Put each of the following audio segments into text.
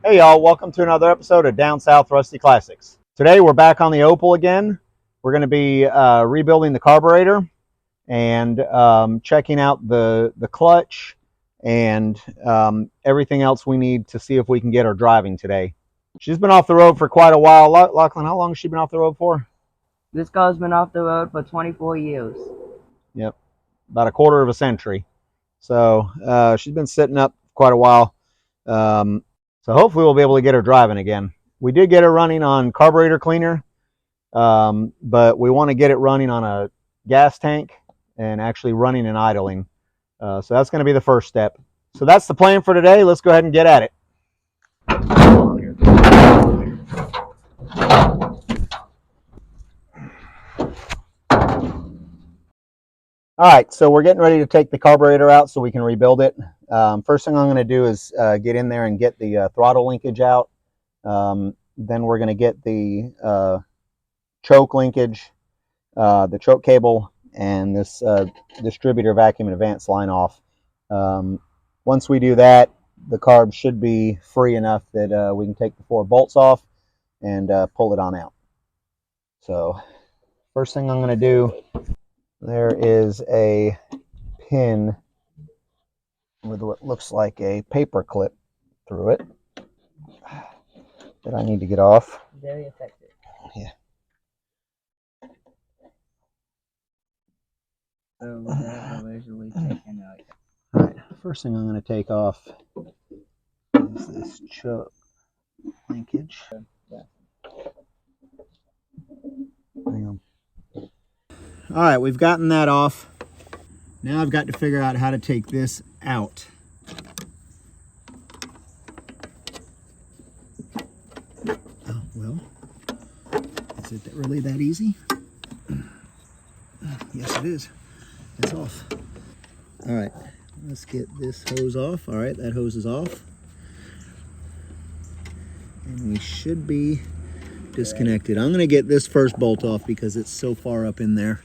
Hey y'all, welcome to another episode of Down South Rusty Classics. Today we're back on the Opel again. We're going to be rebuilding the carburetor and checking out the clutch and everything else we need to see if we can get her driving today. She's been off the road for quite a while. Lachlan, how long has she been off the road for? This car's been off the road for 24 years. Yep, about a quarter of a century. So she's been sitting up quite a while. So hopefully we'll be able to get her driving again. We did get her running on carburetor cleaner, but we want to get it running on a gas tank and actually running and idling. So that's going to be the first step. So that's the plan for today. Let's go ahead and get at it. All right, so we're getting ready to take the carburetor out so we can rebuild it. First thing I'm going to do is get in there and get the throttle linkage out. Then we're going to get the choke linkage, the choke cable, and this distributor vacuum and advance line off. Once we do that, the carb should be free enough that we can take the 4 bolts off and pull it on out. So first thing I'm going to do, there is a pin with what looks like a paper clip through it that I need to get off. Very effective. Yeah. So with that, we're usually taking out. All right, first thing I'm going to take off is this choke linkage. Hang on. All right, we've gotten that off. Now I've got to figure out how to take this out. Oh, well, is it really that easy? Yes, it is. It's off. All right, let's get this hose off. All right, that hose is off. And we should be disconnected. I'm going to get this first bolt off because it's so far up in there.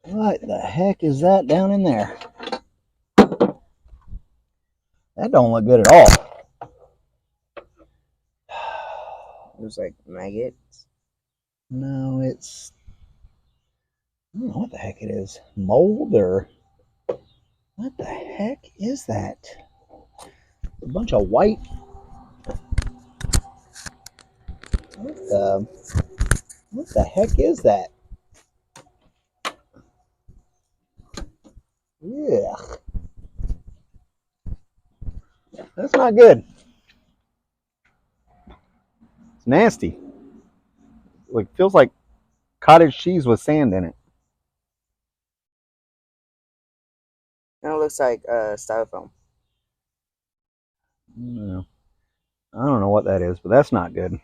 What the heck is that down in there? That don't look good at all. Looks like maggots. No, it's... I don't know what the heck it is. Mold or... What the heck is that? A bunch of white... What the heck is that? Yeah. That's not good. It's nasty. Like, feels like cottage cheese with sand in it. It looks like styrofoam. No. I don't know what that is, but that's not good.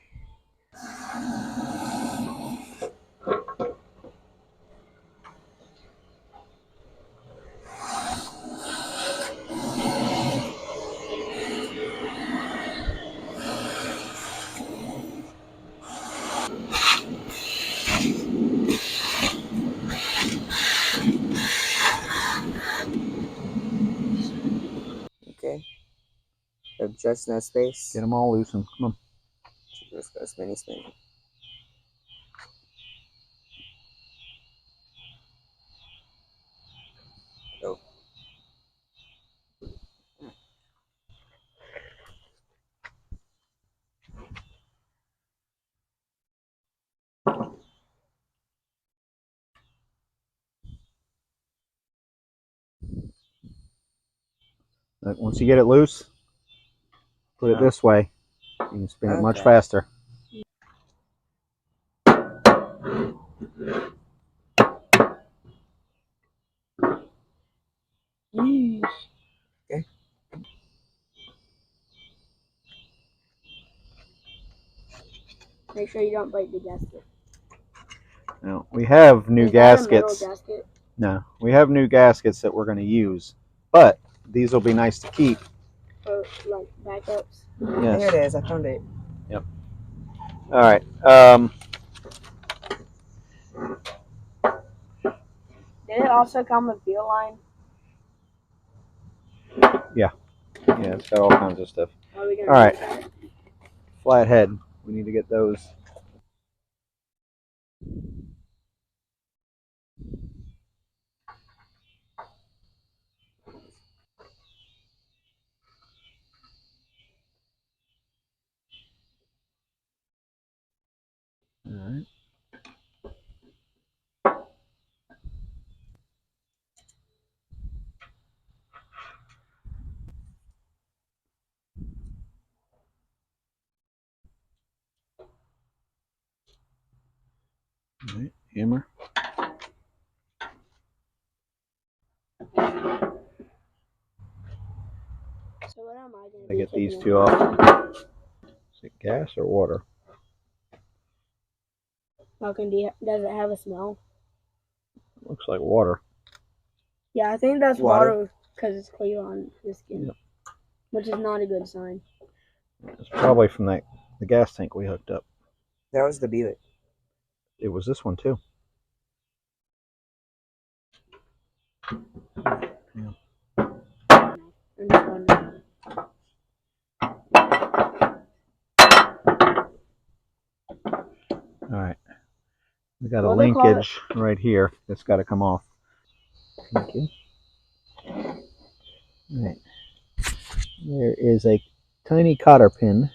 Okay. There's just no space. Get them all loosened. Come on. Let's go spinny spinny. Once you get it loose, put it this way. You can spin it much faster. Okay. Make sure you don't break the gasket. Now, we have new Is that a gaskets. metal gasket? No, we have new gaskets that we're going to use, but these will be nice to keep. Or like backups? Yes. There it is. I found it. Yep. All right. Did it also come with fuel line? Yeah, it's got all kinds of stuff. Are we gonna All right. use that? Flathead. We need to get those. All right. All right. Hammer. So what am I gonna I be get these taking two it? off. Is it gas or water? Does it have a smell? Looks like water. Yeah, I think that's Water. water because it's clear on the skin, Yep. which is not a good sign. It's probably from the gas tank we hooked up. That was the Buick. It was this one too. I'm just wondering. All right. We got a What do they call it? linkage right here that's got to come off. Thank you. All right. There is a tiny cotter pin.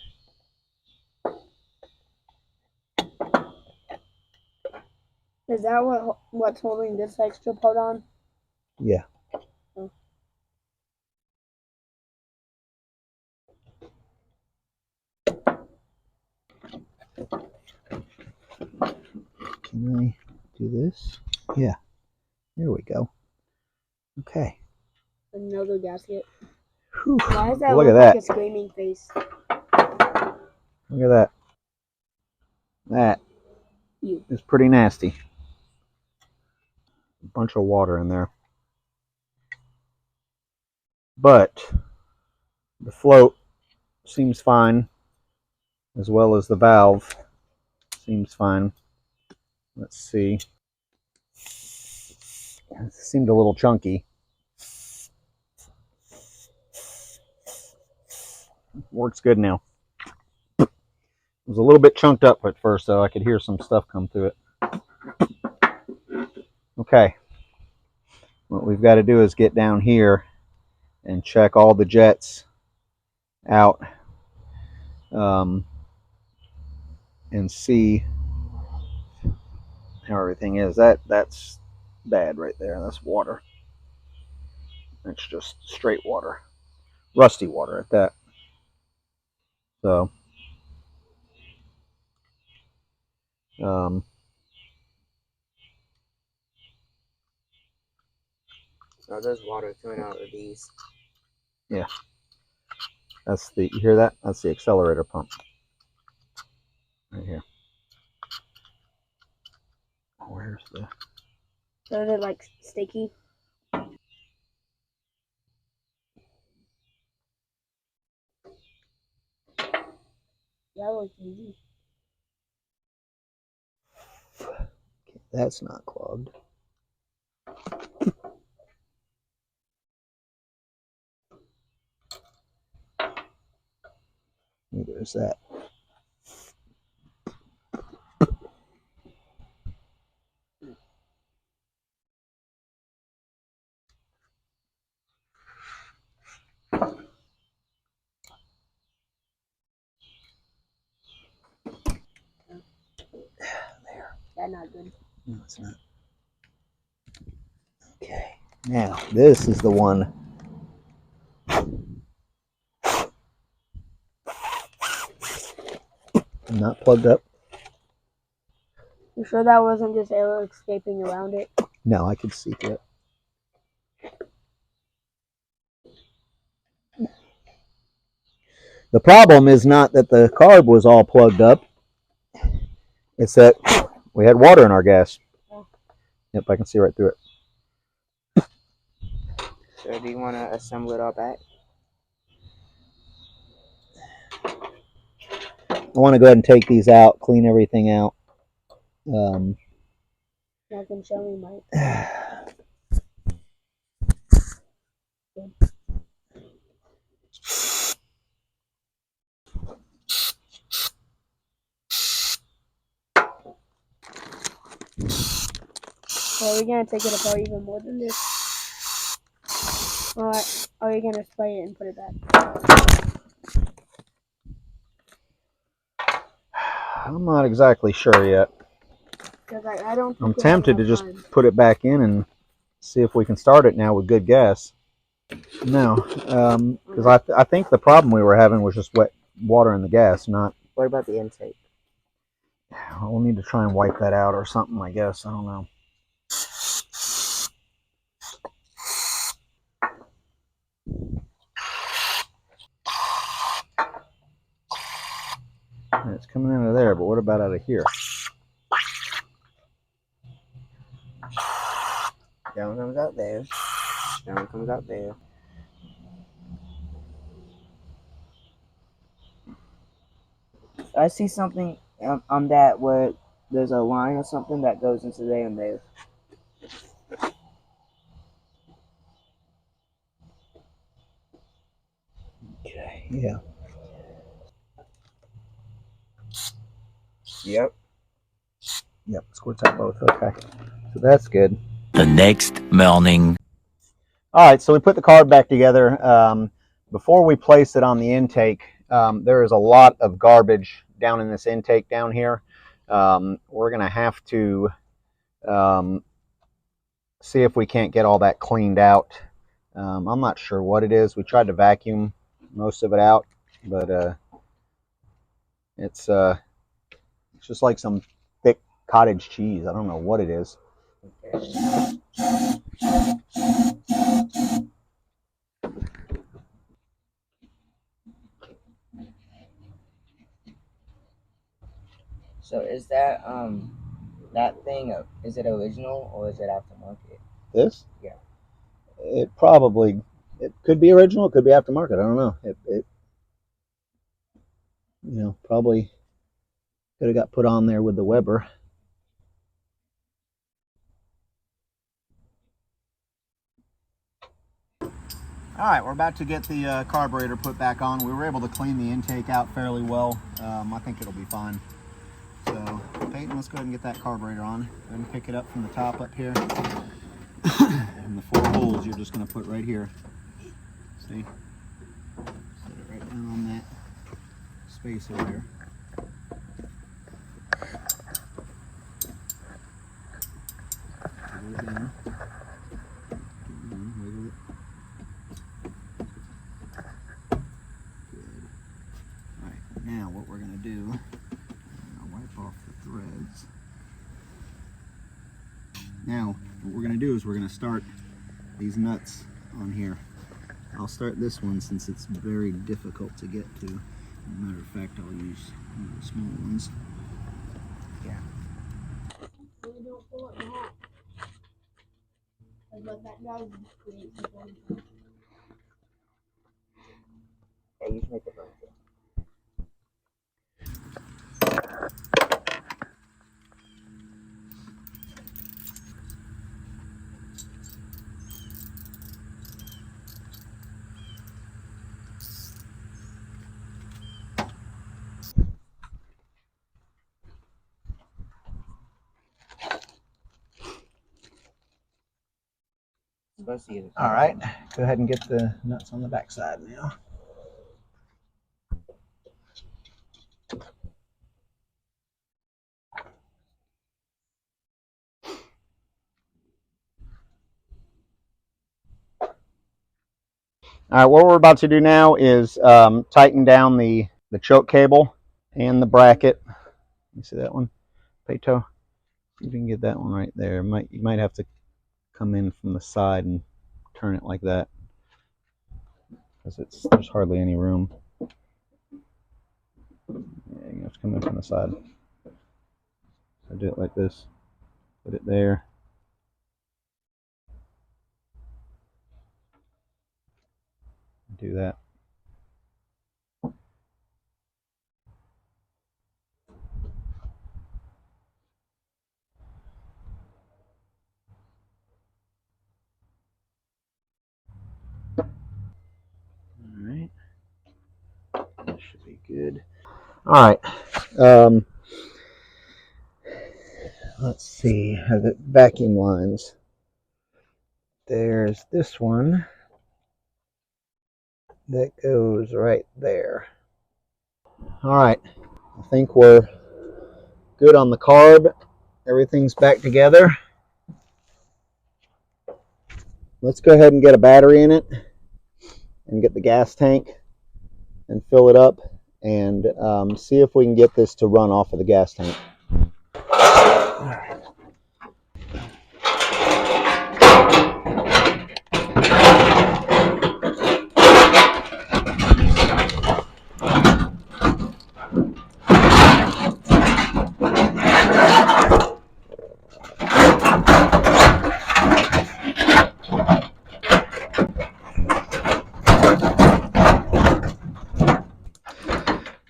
Is that what's holding this extra part on? Yeah. Oh. Can I do this? Yeah. There we go. Okay. Another gasket. Whew. Why does that Look look at like that. a screaming face? Look at that. That is pretty nasty. A bunch of water in there. But the float seems fine, as well as the valve seems fine. Let's see. It seemed a little chunky. Works good now. It was a little bit chunked up at first, though. I could hear some stuff come through it. Okay. What we've got to do is get down here and check all the jets out and see how everything is. That's bad right there. That's water. That's just straight water. Rusty water at that. So um, Oh, there's water coming out of these. yeah. That's the, you hear that? That's the accelerator pump. Right here. Where's the... So they're like sticky. That looks easy. Okay, that's not clogged. Neither is that. There. That's not good. No, it's not. Okay. Now, this is the one Not plugged up. You sure that wasn't just air escaping around it? No, I could see it. The problem is not that the carb was all plugged up. It's that we had water in our gas. Yep, I can see right through it. So do you want to assemble it all back? I want to go ahead and take these out, clean everything out. I can show me, Mike. Well, are we gonna take it apart even more than this? Or are you gonna spray it and put it back? I'm not exactly sure yet. Because I don't think I'm we have tempted to enough just time. put it back in and see if we can start it now with good gas. No, because I think the problem we were having was just wet water in the gas, not. What about the intake? We'll need to try and wipe that out or something, I guess. I don't know. It's coming out of there, but what about out of here? That one comes out there. That one comes out there. I see something on that where there's a line or something that goes into there and there. Okay, yeah. Yep. Yep, squirts out both. Okay, so that's good. The next morning. All right, so we put the carb back together. Before we place it on the intake, there is a lot of garbage down in this intake down here. We're going to have to see if we can't get all that cleaned out. I'm not sure what it is. We tried to vacuum most of it out, but it's just like some thick cottage cheese. I don't know what it is. Okay. So is that that thing is it original or is it aftermarket? This? Yeah. It could be original. It could be aftermarket. I don't know. It probably could have got put on there with the Weber. All right, we're about to get the carburetor put back on. We were able to clean the intake out fairly well. I think it'll be fine. So, Peyton, let's go ahead and get that carburetor on. Go ahead and pick it up from the top up here. And the 4 holes you're just going to put right here. See? Set it right down on that space over there. Wiggle it down. Wiggle it. Good. Alright, now what we're going to do, I'm going to wipe off the threads. Now, what we're going to do is we're going to start these nuts on here. I'll start this one since it's very difficult to get to. As a matter of fact, I'll use one of the small ones. Yeah. Don't pull it back. What that does is create some. Yeah, you should make it right. All right, go ahead and get the nuts on the back side now. All right, what we're about to do now is tighten down the choke cable. and the bracket. You see that one? Pato. See if you can get that one right there. You might have to come in from the side and turn it like that, because there's hardly any room. Yeah, you have to come in from the side. So do it like this. Put it there. Do that. Alright. That should be good. Alright. Let's see. Have the vacuum lines. There's this one that goes right there. Alright. I think we're good on the carb. Everything's back together. Let's go ahead and get a battery in it and get the gas tank and fill it up and see if we can get this to run off of the gas tank.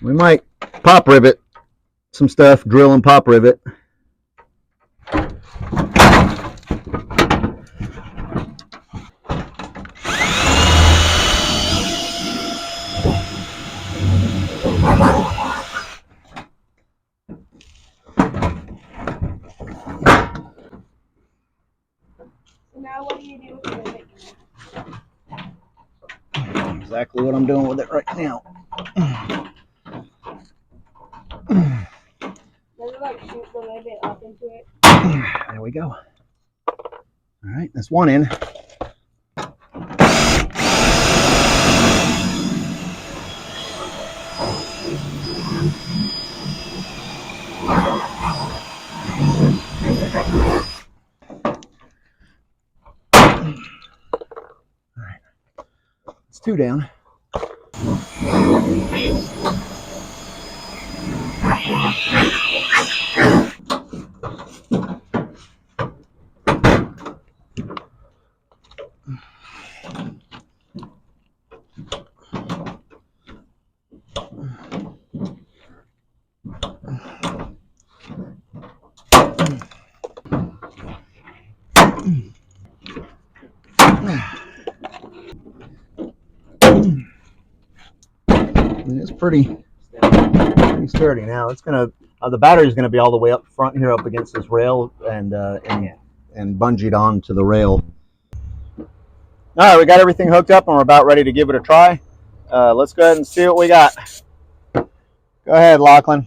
We might pop rivet some stuff, drill and pop rivet. Now what do you do with it? Exactly what I'm doing with it right now. Does it like shoot the rivet up into it? There we go. All right, that's one in. All right, it's two down. It's pretty sturdy now. It's gonna the battery's gonna be all the way up front here, up against this rail, and bungeed on to the rail. All right, we got everything hooked up, and we're about ready to give it a try. Let's go ahead and see what we got. Go ahead, Lachlan.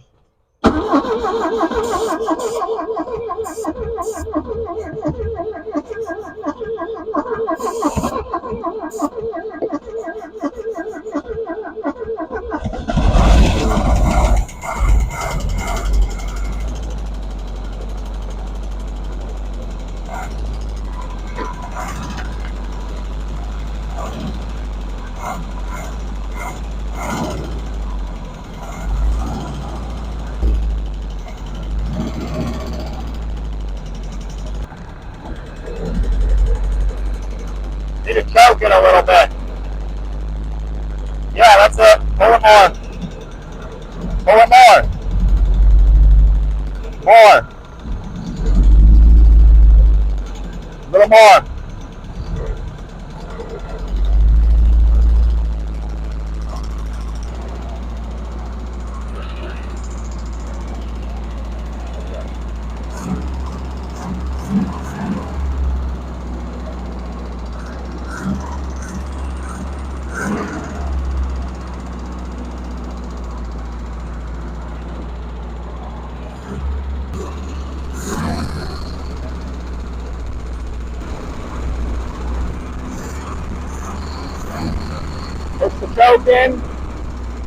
Need to choke it a little bit. Yeah, that's it. Pull it more. Pull it more. More. A little more.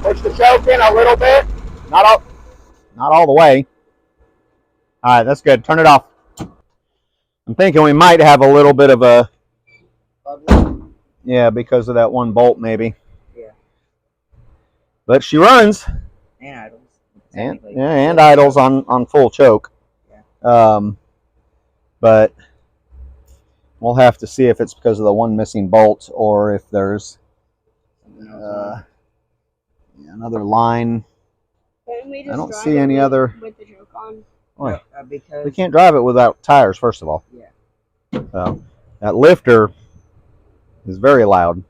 Push the choke in a little bit. Not all the way. All right, that's good. Turn it off. I'm thinking we might have a little bit of a, yeah, because of that one bolt maybe. Yeah. But she runs. And idles. And idles on full choke. Yeah. But we'll have to see if it's because of the one missing bolt or if there's another line. I don't see any other. With the choke on. Oh, because we can't drive it without tires, first of all. Yeah. So that lifter is very loud.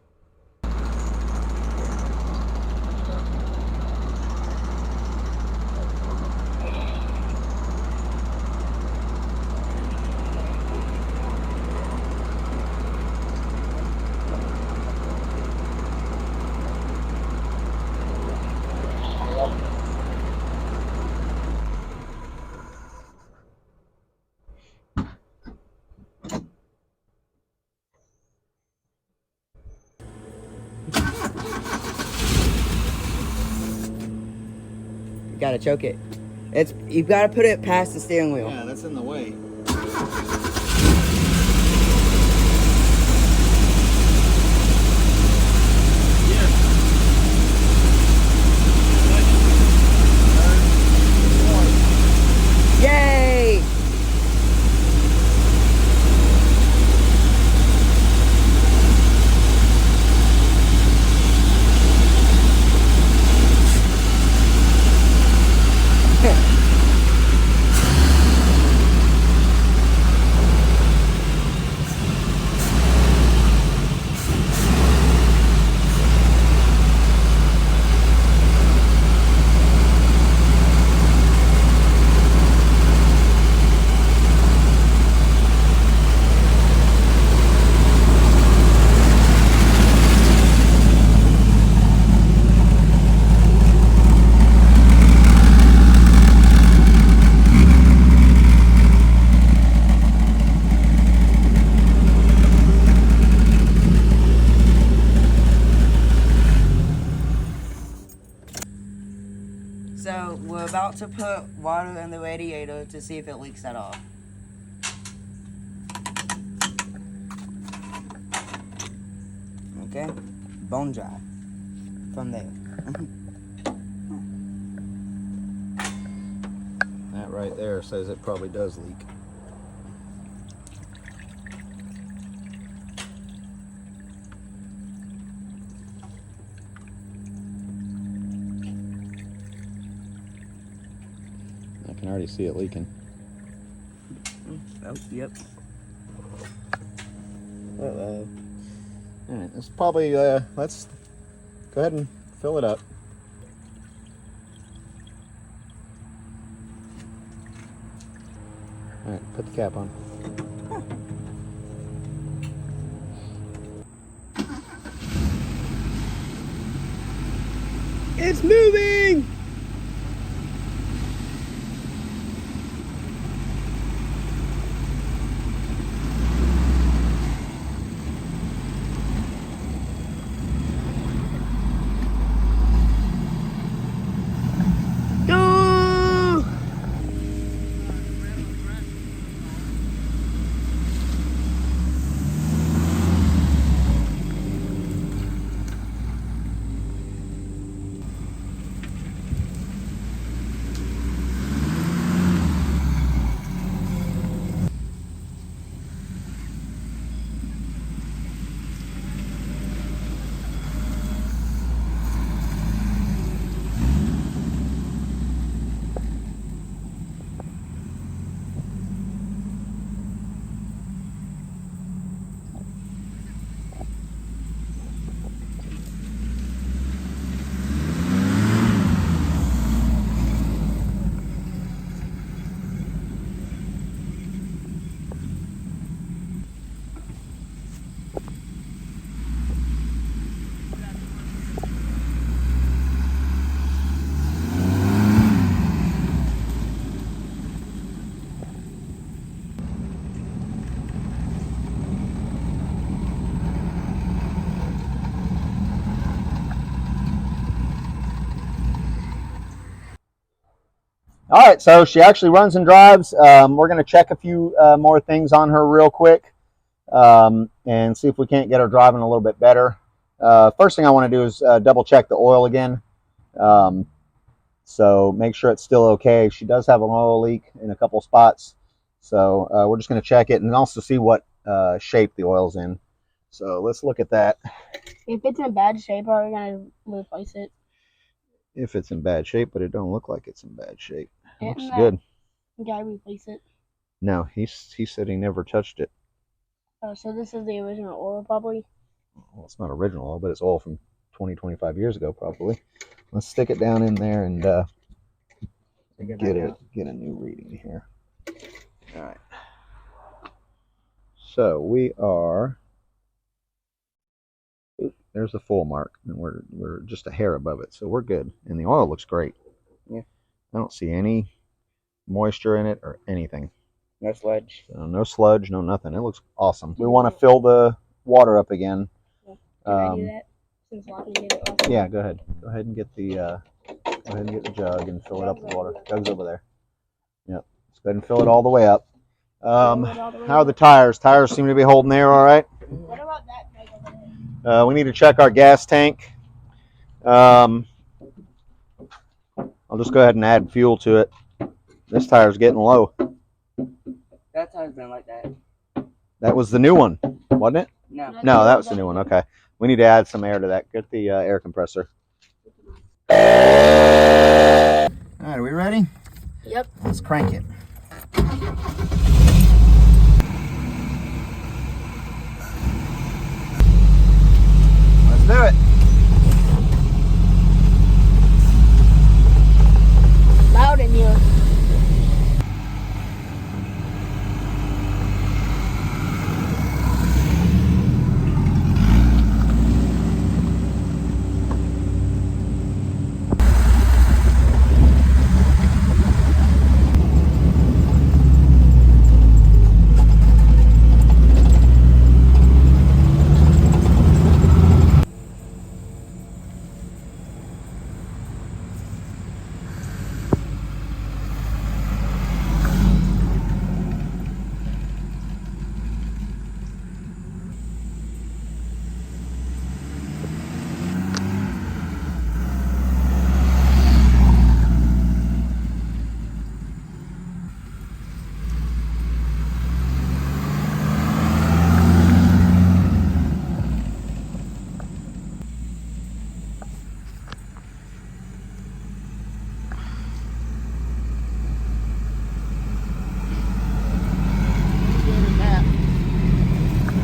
You gotta choke it. You've got to put it past the steering wheel. Yeah, that's in the way. Yay! So we're about to put water in the radiator to see if it leaks at all. Okay, bone dry from there. That right there says it probably does leak. I can already see it leaking. Oh, yep. Uh-oh. All right, let's probably, let's go ahead and fill it up. All right, put the cap on. It's moving! All right, so she actually runs and drives. We're going to check a few more things on her real quick and see if we can't get her driving a little bit better. First thing I want to do is double check the oil again. So make sure it's still okay. She does have an oil leak in a couple spots. So we're just going to check it and also see what shape the oil's in. So let's look at that. If it's in bad shape, are we gonna replace it? If it's in bad shape, but it don't look like it's in bad shape. It looks Isn't good. Gotta replace it. No, he said he never touched it. Oh, so this is the original oil, probably. Well, it's not original oil, but it's oil from 20, 25 years ago, probably. Let's stick it down in there and get a new reading here. All right. So we are. There's the full mark, and we're just a hair above it, so we're good. And the oil looks great. Yeah. I don't see any moisture in it or anything. No sludge. So no sludge, no nothing. It looks awesome. We want to fill the water up again. Can I do that? Since Lockie did it last Yeah, go ahead. Go ahead and get the jug and fill it up with water. Jug's over there. Yep. Let's go ahead and fill it all the way up. How are the tires? Tires seem to be holding there all right. What about that tank over there? We need to check our gas tank. I'll just go ahead and add fuel to it. This tire's getting low. That tire's been like that. That was the new one, wasn't it? No. No, that was the new one. Okay. We need to add some air to that. Get the air compressor. All right, are we ready? Yep. Let's crank it. Let's do it. Loud in here.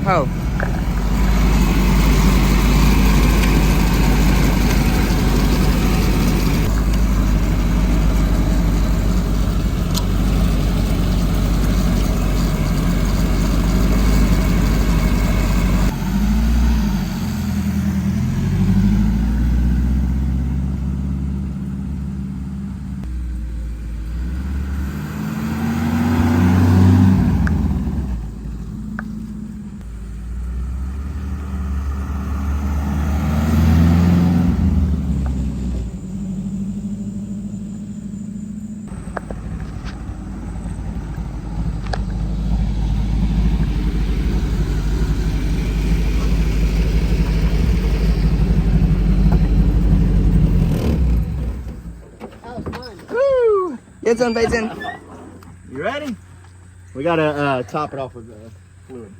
Oh. That was fun. Woo! Get some bacon. You ready? We gotta top it off with fluid.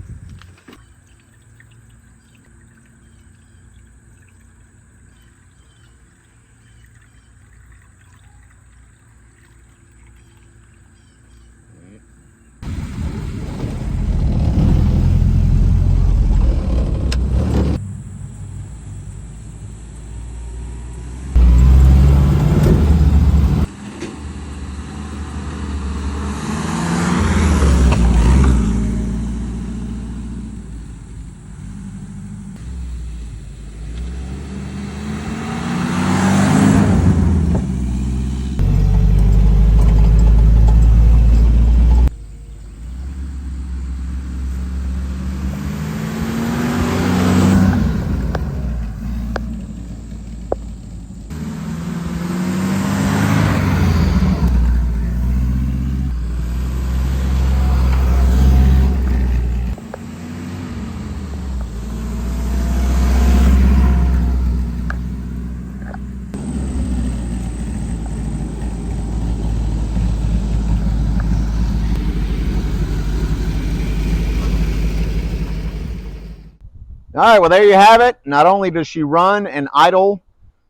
All right, well, there you have it. Not only does she run and idle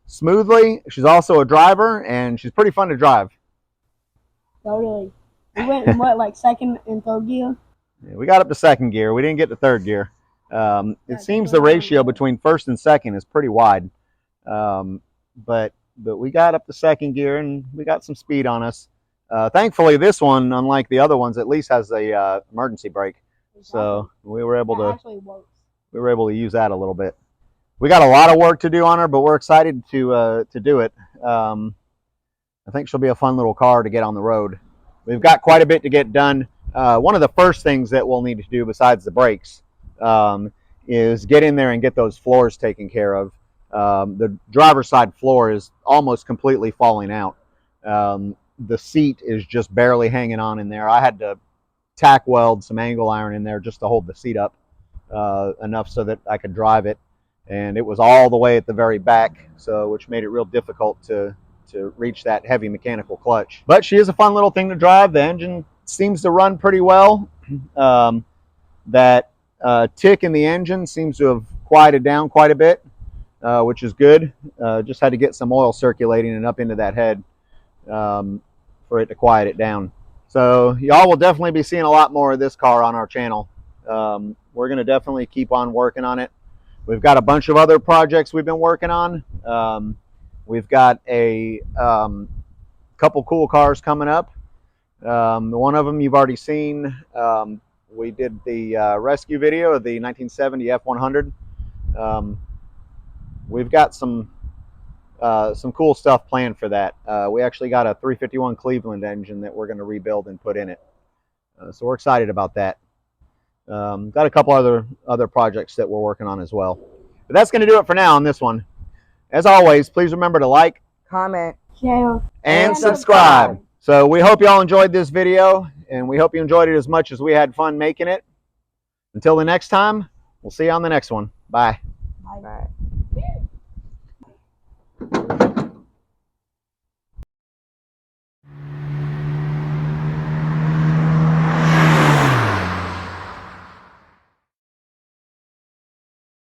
smoothly, she's also a driver, and she's pretty fun to drive. Totally. We went in what, like second and third gear? Yeah, we got up to second gear. We didn't get to third gear. It seems the ratio between first and second is pretty wide. But we got up to second gear, and we got some speed on us. Thankfully, this one, unlike the other ones, at least has the emergency brake. So we were able to use that a little bit. We got a lot of work to do on her, but we're excited to do it. I think she'll be a fun little car to get on the road. We've got quite a bit to get done. One of the first things that we'll need to do, besides the brakes, is get in there and get those floors taken care of. The driver's side floor is almost completely falling out. The seat is just barely hanging on in there. I had to tack weld some angle iron in there just to hold the seat up enough so that I could drive it. And it was all the way at the very back, which made it real difficult to reach that heavy mechanical clutch. But she is a fun little thing to drive. The engine seems to run pretty well. That tick in the engine seems to have quieted down quite a bit, which is good. Just had to get some oil circulating and up into that head for it to quiet it down. So y'all will definitely be seeing a lot more of this car on our channel. We're going to definitely keep on working on it. We've got a bunch of other projects we've been working on. We've got a couple cool cars coming up. One of them you've already seen. We did the rescue video of the 1970 F100. We've got some cool stuff planned for that. We actually got a 351 Cleveland engine that we're going to rebuild and put in it. So we're excited about that. Got a couple other projects that we're working on as well. But that's going to do it for now on this one. As always, please remember to like, comment, share, and subscribe. So we hope y'all enjoyed this video, and we hope you enjoyed it as much as we had fun making it. Until the next time, we'll see you on the next one. Bye. Bye.